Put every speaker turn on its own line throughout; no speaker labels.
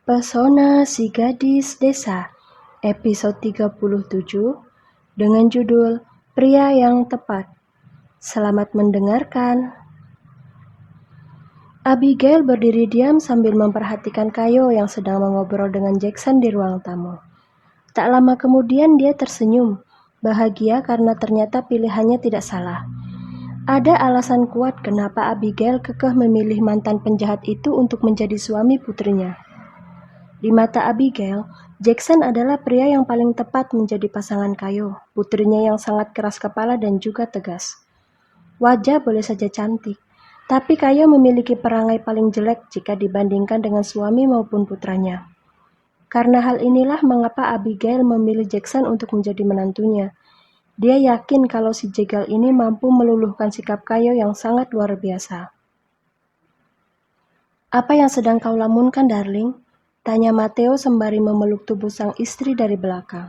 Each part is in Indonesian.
Pesona si Gadis Desa, episode 37, dengan judul Pria yang Tepat. Selamat mendengarkan. Abigail berdiri diam sambil memperhatikan Kayo yang sedang mengobrol dengan Jackson di ruang tamu. Tak lama kemudian dia tersenyum, bahagia karena ternyata pilihannya tidak salah. Ada alasan kuat kenapa Abigail kekeh memilih mantan penjahat itu untuk menjadi suami putrinya. Di mata Abigail, Jackson adalah pria yang paling tepat menjadi pasangan Kayo, putrinya yang sangat keras kepala dan juga tegas. Wajah boleh saja cantik, tapi Kayo memiliki perangai paling jelek jika dibandingkan dengan suami maupun putranya. Karena hal inilah mengapa Abigail memilih Jackson untuk menjadi menantunya. Dia yakin kalau si jegal ini mampu meluluhkan sikap Kayo yang sangat luar biasa. "Apa yang sedang kau lamunkan, darling?" tanya Matteo sembari memeluk tubuh sang istri dari belakang.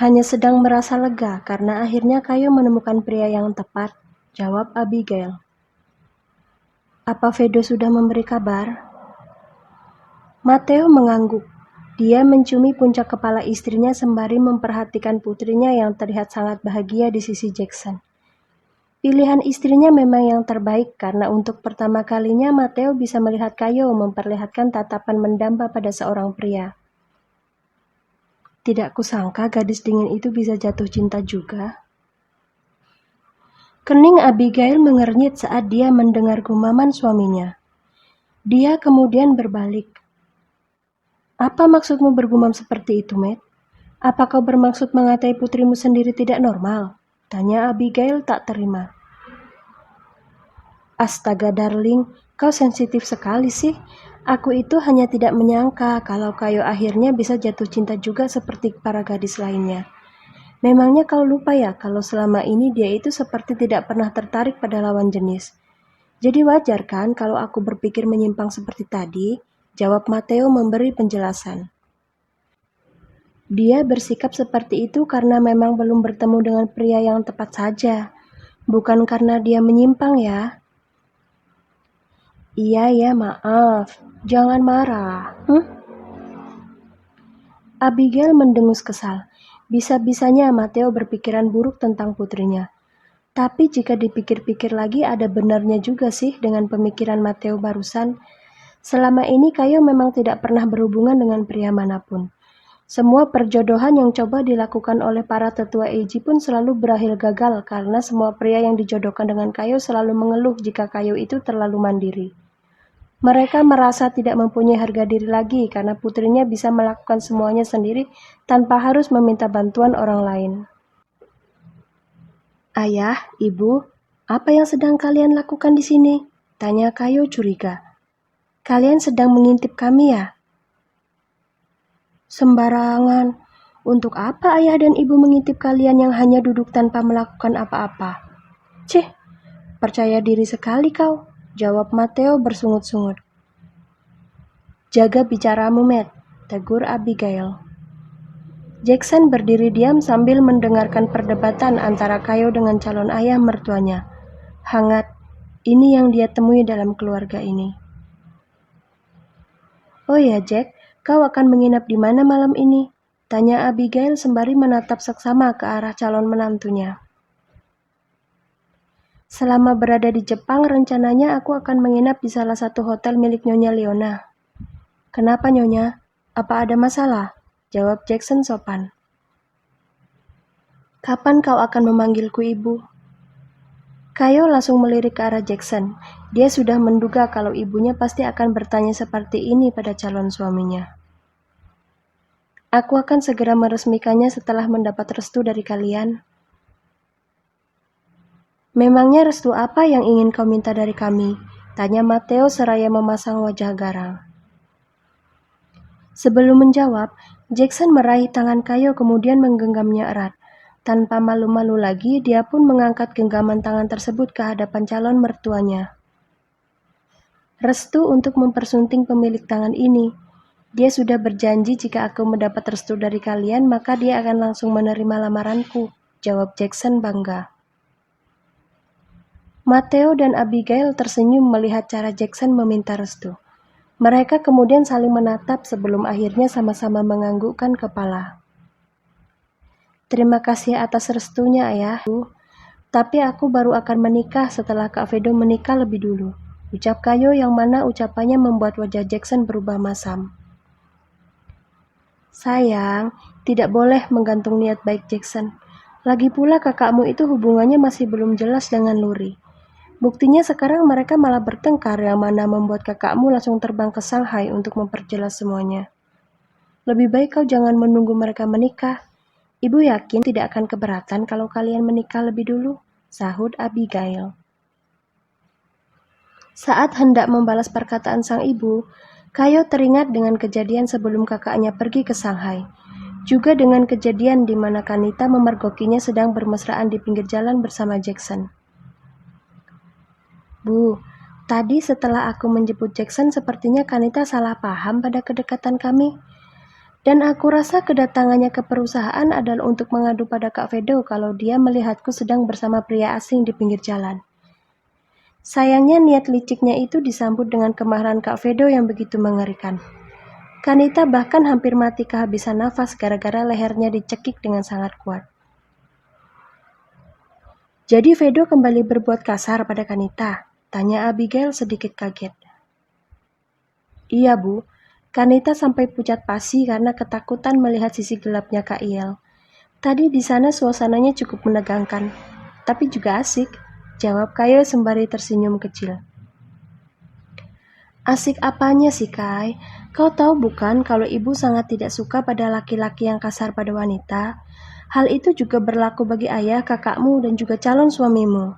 "Hanya sedang merasa lega karena akhirnya Kayo menemukan pria yang tepat," jawab Abigail. "Apa Vedo sudah memberi kabar?" Matteo mengangguk. Dia menciumi puncak kepala istrinya sembari memperhatikan putrinya yang terlihat sangat bahagia di sisi Jackson. Pilihan istrinya memang yang terbaik karena untuk pertama kalinya Matteo bisa melihat Kayo memperlihatkan tatapan mendamba pada seorang pria. Tidak kusangka gadis dingin itu bisa jatuh cinta juga. Kening Abigail mengernyit saat dia mendengar gumaman suaminya. Dia kemudian berbalik. "Apa maksudmu bergumam seperti itu, Matt? Apa kau bermaksud mengatai putrimu sendiri tidak normal?" tanya Abigail tak terima. "Astaga darling, kau sensitif sekali sih. Aku itu hanya tidak menyangka kalau Kayo akhirnya bisa jatuh cinta juga seperti para gadis lainnya. Memangnya kau lupa ya kalau selama ini dia itu seperti tidak pernah tertarik pada lawan jenis. Jadi wajar kan kalau aku berpikir menyimpang seperti tadi?" jawab Matteo memberi penjelasan. Dia bersikap seperti itu karena memang belum bertemu dengan pria yang tepat saja, bukan karena dia menyimpang ya. "Iya ya, maaf. Jangan marah." Abigail mendengus kesal. Bisa-bisanya Matteo berpikiran buruk tentang putrinya. Tapi jika dipikir-pikir lagi ada benarnya juga sih dengan pemikiran Matteo barusan. Selama ini Kayo memang tidak pernah berhubungan dengan pria manapun. Semua perjodohan yang coba dilakukan oleh para tetua Eiji pun selalu berakhir gagal karena semua pria yang dijodohkan dengan Kayo selalu mengeluh jika Kayo itu terlalu mandiri. Mereka merasa tidak mempunyai harga diri lagi karena putrinya bisa melakukan semuanya sendiri tanpa harus meminta bantuan orang lain. "Ayah, Ibu, apa yang sedang kalian lakukan di sini?" tanya Kayo curiga. "Kalian sedang mengintip kami ya?" "Sembarangan. Untuk apa ayah dan ibu mengintip kalian yang hanya duduk tanpa melakukan apa-apa?" "Cih, percaya diri sekali kau," jawab Matteo bersungut-sungut. "Jaga bicaramu, Matt," tegur Abigail. Jackson berdiri diam sambil mendengarkan perdebatan antara Kayo dengan calon ayah mertuanya. Hangat, ini yang dia temui dalam keluarga ini. "Oh ya, Jack, kau akan menginap di mana malam ini?" tanya Abigail sembari menatap seksama ke arah calon menantunya. "Selama berada di Jepang, rencananya aku akan menginap di salah satu hotel milik Nyonya Leona." "Kenapa, Nyonya? Apa ada masalah?" jawab Jackson sopan. "Kapan kau akan memanggilku ibu?" Kayo langsung melirik ke arah Jackson. Dia sudah menduga kalau ibunya pasti akan bertanya seperti ini pada calon suaminya. "Aku akan segera meresmikannya setelah mendapat restu dari kalian." "Memangnya restu apa yang ingin kau minta dari kami?" tanya Matteo seraya memasang wajah garang. Sebelum menjawab, Jackson meraih tangan Kayo kemudian menggenggamnya erat. Tanpa malu-malu lagi, dia pun mengangkat genggaman tangan tersebut ke hadapan calon mertuanya. "Restu untuk mempersunting pemilik tangan ini. Dia sudah berjanji jika aku mendapat restu dari kalian, maka dia akan langsung menerima lamaranku," jawab Jackson bangga. Matteo dan Abigail tersenyum melihat cara Jackson meminta restu. Mereka kemudian saling menatap sebelum akhirnya sama-sama menganggukkan kepala. Terima kasih atas restunya, Ayah. Tapi aku baru akan menikah setelah Kak Vedo menikah lebih dulu. Ucap Kayo yang mana ucapannya membuat wajah Jackson berubah masam. Sayang, tidak boleh menggantung niat baik Jackson. Lagi pula kakakmu itu hubungannya masih belum jelas dengan Luri. Buktinya sekarang mereka malah bertengkar yang mana membuat kakakmu langsung terbang ke Shanghai untuk memperjelas semuanya. Lebih baik kau jangan menunggu mereka menikah. Ibu yakin tidak akan keberatan kalau kalian menikah lebih dulu, sahut Abigail. Saat hendak membalas perkataan sang ibu, Kayo teringat dengan kejadian sebelum kakaknya pergi ke Shanghai. Juga dengan kejadian di mana Kanita memergokinya sedang bermesraan di pinggir jalan bersama Jackson. Bu, tadi setelah aku menjemput Jackson sepertinya Kanita salah paham pada kedekatan kami. Dan aku rasa kedatangannya ke perusahaan adalah untuk mengadu pada Kak Vedo kalau dia melihatku sedang bersama pria asing di pinggir jalan. Sayangnya niat liciknya itu disambut dengan kemarahan Kak Vedo yang begitu mengerikan. Kanita bahkan hampir mati kehabisan nafas gara-gara lehernya dicekik dengan sangat kuat. Jadi Vedo kembali berbuat kasar pada Kanita? Tanya Abigail sedikit kaget. Iya Bu, Kanita sampai pucat pasi karena ketakutan melihat sisi gelapnya Kak Il. Tadi di sana suasananya cukup menegangkan, tapi juga asik, jawab Kayo sembari tersenyum kecil. Asik apanya sih Kai? Kau tahu bukan kalau ibu sangat tidak suka pada laki-laki yang kasar pada wanita? Hal itu juga berlaku bagi ayah, kakakmu, dan juga calon suamimu.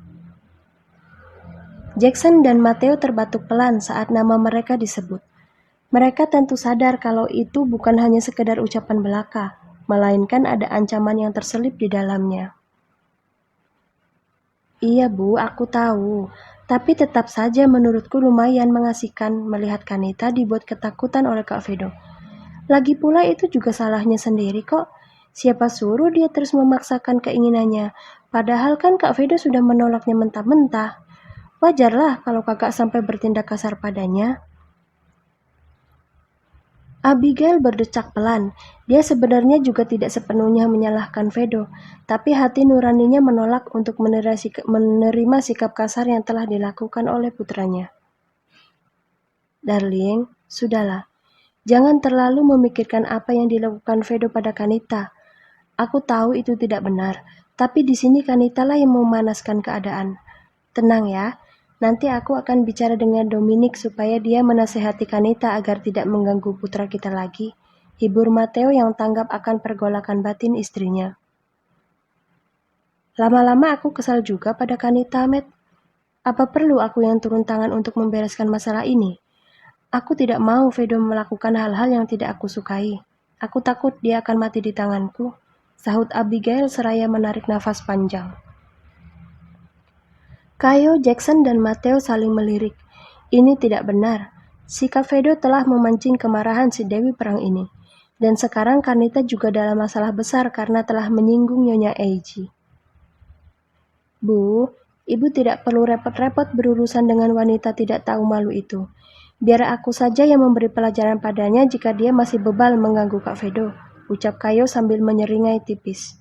Jackson dan Mateo terbatuk pelan saat nama mereka disebut. Mereka tentu sadar kalau itu bukan hanya sekedar ucapan belaka, melainkan ada ancaman yang terselip di dalamnya. Iya Bu, aku tahu. Tapi tetap saja menurutku lumayan mengasihkan melihat Kanita dibuat ketakutan oleh Kak Vedo. Lagi pula itu juga salahnya sendiri kok. Siapa suruh dia terus memaksakan keinginannya, padahal kan Kak Vedo sudah menolaknya mentah-mentah. Wajarlah kalau kakak sampai bertindak kasar padanya. Abigail berdecak pelan. Dia sebenarnya juga tidak sepenuhnya menyalahkan Vedo, tapi hati nuraninya menolak untuk menerima sikap kasar yang telah dilakukan oleh putranya. Darling, sudahlah. Jangan terlalu memikirkan apa yang dilakukan Vedo pada Kanita. Aku tahu itu tidak benar, tapi di sini Kanita lah yang memanaskan keadaan. Tenang ya, nanti aku akan bicara dengan Dominic supaya dia menasehati Kanita agar tidak mengganggu putra kita lagi. Hibur Mateo yang tanggap akan pergolakan batin istrinya. Lama-lama aku kesal juga pada Kanita, Matt. Apa perlu aku yang turun tangan untuk membereskan masalah ini? Aku tidak mau Vedo melakukan hal-hal yang tidak aku sukai. Aku takut dia akan mati di tanganku, sahut Abigail seraya menarik nafas panjang. Kayo, Jackson, dan Mateo saling melirik. Ini tidak benar. Sikap Vedo telah memancing kemarahan si Dewi Perang ini. Dan sekarang Kanita juga dalam masalah besar karena telah menyinggung Nyonya Eiji. Bu, ibu tidak perlu repot-repot berurusan dengan wanita tidak tahu malu itu. Biar aku saja yang memberi pelajaran padanya jika dia masih bebal mengganggu Kak Vedo, ucap Kayo sambil menyeringai tipis.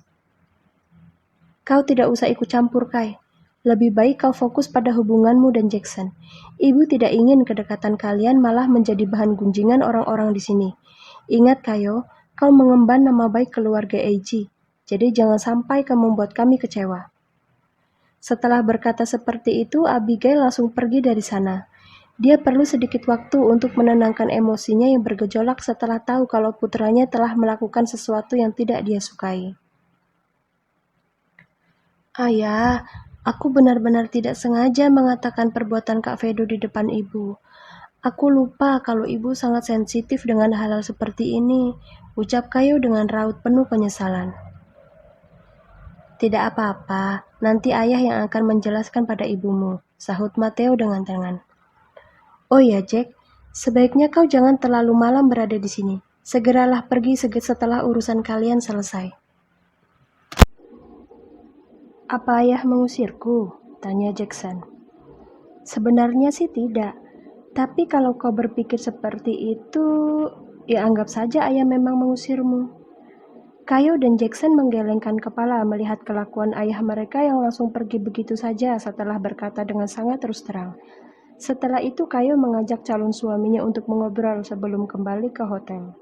Kau tidak usah ikut campur, Kai. Lebih baik kau fokus pada hubunganmu dan Jackson. Ibu tidak ingin kedekatan kalian malah menjadi bahan gunjingan orang-orang di sini. Ingat Kayo, kau mengemban nama baik keluarga Eiji. Jadi jangan sampai kau membuat kami kecewa. Setelah berkata seperti itu, Abigail langsung pergi dari sana. Dia perlu sedikit waktu untuk menenangkan emosinya yang bergejolak setelah tahu kalau putranya telah melakukan sesuatu yang tidak dia sukai. Ayah, aku benar-benar tidak sengaja mengatakan perbuatan Kak Vedo di depan ibu. Aku lupa kalau ibu sangat sensitif dengan hal-hal seperti ini, ucap Kayo dengan raut penuh penyesalan. Tidak apa-apa, nanti ayah yang akan menjelaskan pada ibumu, sahut Mateo dengan tenang. Oh ya Jack, sebaiknya kau jangan terlalu malam berada di sini. Segeralah pergi setelah urusan kalian selesai. Apa ayah mengusirku? Tanya Jackson. Sebenarnya sih tidak. Tapi kalau kau berpikir seperti itu, ya anggap saja ayah memang mengusirmu. Kayo dan Jackson menggelengkan kepala melihat kelakuan ayah mereka yang langsung pergi begitu saja setelah berkata dengan sangat terus terang. Setelah itu Kayo mengajak calon suaminya untuk mengobrol sebelum kembali ke hotel.